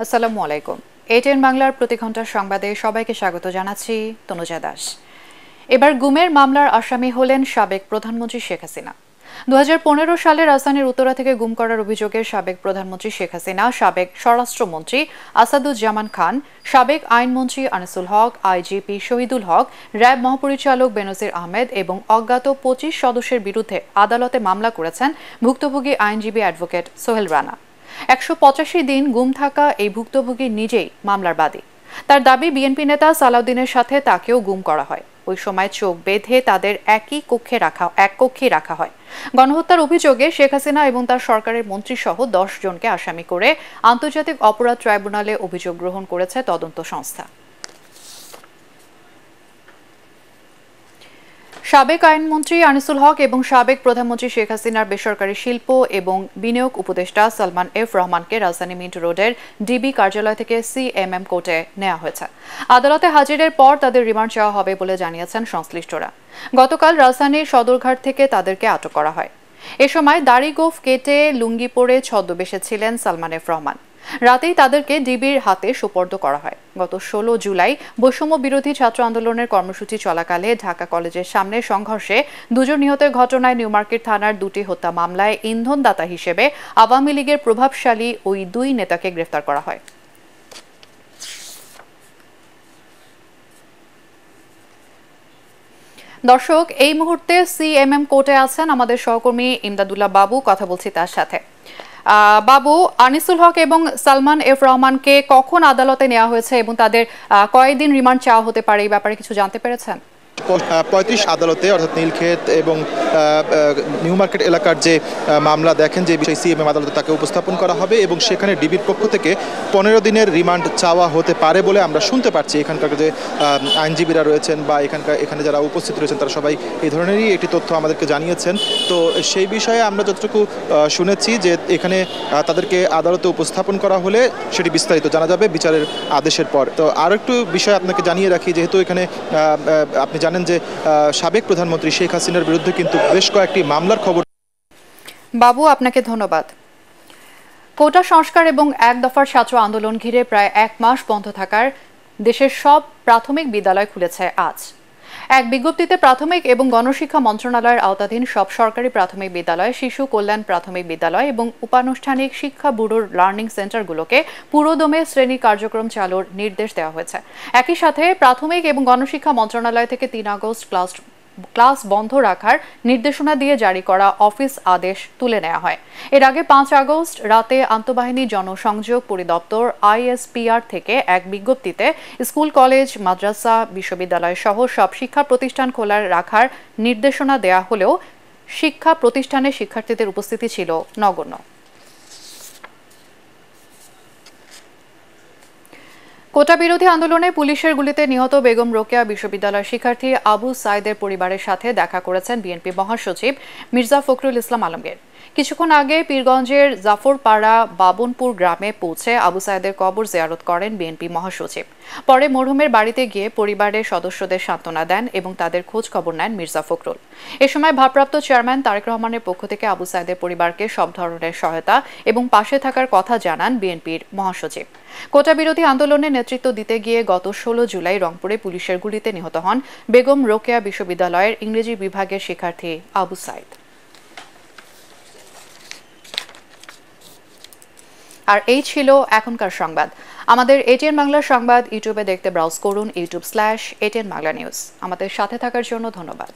আসসালামু আলাইকুম। এটিএন বাংলার প্রতি ঘন্টার সংবাদে সবাইকে স্বাগত জানাচ্ছি তনুজা দাস। এবার গুমের মামলার আসামি হলেন সাবেক প্রধানমন্ত্রী শেখ হাসিনা। 2015 সালে রাজধানীর উত্তরা থেকে গুম করার অভিযোগে সাবেক প্রধানমন্ত্রী শেখ হাসিনা, সাবেক স্বরাষ্ট্রমন্ত্রী আসাদুজ্জামান খান, সাবেক আইনমন্ত্রী আনিসুল হক, আইজিপি শহীদুল হক, র্যাব মহাপরিচালক বেনজির আহমেদ এবং অজ্ঞাত 25 সদস্যের বিরুদ্ধে আদালতে মামলা করেছেন ভুক্তভোগী আইনজীবী অ্যাডভোকেট সোহেল রানা। 185 দিন গুম থাকা এই ভুক্তভোগী নিজেই মামলার বাদী। তার দাবি, বিএনপি নেতা সালাউদ্দিনের সাথে তাকেও গুম করা হয়। ওই সময় চোখ বেঁধে তাদের এক কক্ষে রাখা হয়। গণহত্যার অভিযোগে শেখ হাসিনা এবং তার সরকারের মন্ত্রীসহ 10 জনকে আসামি করে আন্তর্জাতিক অপরাধ ট্রাইব্যুনালে অভিযোগ গ্রহণ করেছে তদন্ত সংস্থা। সাবেক আইনমন্ত্রী আনিসুল হক এবং সাবেক প্রধানমন্ত্রী শেখ হাসিনার বেসরকারি শিল্প এবং বিনিয়োগ উপদেষ্টা সালমান এফ রহমানকে রাজধানী মিন্ট রোডের ডিবি কার্যালয় থেকে সিএমএম কোর্টে নেওয়া হয়েছে। আদালতে হাজিরের পর তাদের রিমান্ড চাওয়া হবে বলে জানিয়েছেন সংশ্লিষ্টরা। গতকাল রাজধানীর সদরঘাট থেকে তাদেরকে আটক করা হয়। এ সময় দাড়ি গোঁফ কেটে লুঙ্গি পরে ছদ্মবেশে ছিলেন সালমান এফ রহমান। রাতেই তাদেরকে ডিবির হাতে সোপর্দ করা হয়। গত 16 জুলাই বৈষম্য বিরোধী ছাত্র আন্দোলনের কর্মসূচি চলাকালে ঢাকা কলেজের সামনে সংঘর্ষে 2 জন নিহতের ঘটনায় নিউমার্কেট থানার 2টি হত্যা মামলায় ইন্ধনদাতা হিসেবে আওয়ামী লীগের প্রভাবশালী ওই 2 নেতাকে গ্রেফতার করা হয়। দর্শক, এই মুহূর্তে সিএমএম কোর্টে আছেন আমাদের সহকর্মী ইমদাদুল্লাহ বাবু। কথা বলছি তার সাথে। বাবু, আনিসুল হক এবং সালমান এফ রহমানকে কখন আদালতে নেওয়া হয়েছে এবং তাদের কয়েকদিন রিমান্ড চাওয়া হতে পারে, এই ব্যাপারে কিছু জানতে পেরেছেন? 35 আদালতে অর্থাৎ নীলক্ষেত এবং নিউ মার্কেট এলাকার যে মামলা দেখেন, যে বিষয় সিএমএম আদালতে তাকে উপস্থাপন করা হবে এবং সেখানে ডিবির পক্ষ থেকে 15 দিনের রিমান্ড চাওয়া হতে পারে বলে আমরা শুনতে পাচ্ছি। এখানকার যে আইনজীবীরা রয়েছেন বা এখানে যারা উপস্থিত রয়েছেন তারা সবাই এই ধরনেরই একটি তথ্য আমাদেরকে জানিয়েছেন। তো সেই বিষয়ে আমরা যতটুকু শুনেছি যে এখানে তাদেরকে আদালতে উপস্থাপন করা হলে সেটি বিস্তারিত জানা যাবে বিচারের আদেশের পর। তো আরও একটু বিষয় আপনাকে জানিয়ে রাখি, যেহেতু এখানে আপনি জানেন যে সাবেক প্রধানমন্ত্রী শেখ হাসিনার বিরুদ্ধে কিন্তু বেশ কয়েকটি মামলার খবর। বাবু, আপনাকে ধন্যবাদ। কোটা সংস্কার এবং এক দফার ছাত্র আন্দোলন ঘিরে প্রায় 1 মাস বন্ধ থাকার দেশের সব প্রাথমিক বিদ্যালয় খুলেছে আজ। এক বিজ্ঞপ্তিতে প্রাথমিক এবং গণশিক্ষা মন্ত্রণালয়ের আওতাধীন সব সরকারি প্রাথমিক বিদ্যালয়, শিশু কল্যাণ প্রাথমিক বিদ্যালয় এবং উপানুষ্ঠানিক শিক্ষা ব্যুরোর লার্নিং সেন্টারগুলোকে পুরোদমে শ্রেণী কার্যক্রম চালুর নির্দেশ দেওয়া হয়েছে। একই সাথে প্রাথমিক এবং গণশিক্ষা মন্ত্রণালয় থেকে 3 আগস্ট ক্লাস বন্ধ রাখার নির্দেশনা দিয়ে জারি করা অফিস আদেশ তুলে নেওয়া হয়। এর আগে 5 আগস্ট রাতে আন্তঃবাহিনী জনসংযোগ পরিদপ্তর ISPR থেকে এক বিজ্ঞপ্তিতে স্কুল, কলেজ, মাদ্রাসা, বিশ্ববিদ্যালয় সহ সব শিক্ষা প্রতিষ্ঠান খোলা রাখার নির্দেশনা দেয়া হলেও শিক্ষা প্রতিষ্ঠানে শিক্ষার্থীদের উপস্থিতি ছিল নগণ্য। কোটা বিরোধী আন্দোলনে পুলিশের গুলিতে নিহত বেগম রোকেয়া বিশ্ববিদ্যালয়ের শিক্ষার্থী আবু সাইদের পরিবারের সাথে দেখা করেছেন বিএনপি মহাসচিব মির্জা ফখরুল ইসলাম আলমগীর। কিছুক্ষণ আগে পীরগঞ্জের জাফরপাড়া বাবনপুর গ্রামে পৌঁছে আবু সাইদের কবর জিয়ারত করেন বিএনপি মহাসচিব। পরে মরহুমের বাড়িতে গিয়ে পরিবারের সদস্যদের সান্ত্বনা দেন এবং তাদের খোঁজ খবর নেন মির্জা ফখরুল। এ সময় ভারপ্রাপ্ত চেয়ারম্যান তারেক রহমানের পক্ষ থেকে আবু সাইদের পরিবারকে সব ধরনের সহায়তা এবং পাশে থাকার কথা জানান বিএনপির মহাসচিব। কোটা বিরোধী আন্দোলনে নেতৃত্ব দিতে গিয়ে গত 16 জুলাই রংপুরে পুলিশের গুলিতে নিহত হন বেগম রোকেয়া বিশ্ববিদ্যালয়ের ইংরেজি বিভাগের শিক্ষার্থী আবু সাইদ। আর এই ছিল এখনকার সংবাদ। আমাদের এটিএন বাংলা সংবাদ ইউটিউবে দেখতে ব্রাউজ করুন youtube/ATN Bangla News। আমাদের সাথে থাকার জন্য ধন্যবাদ।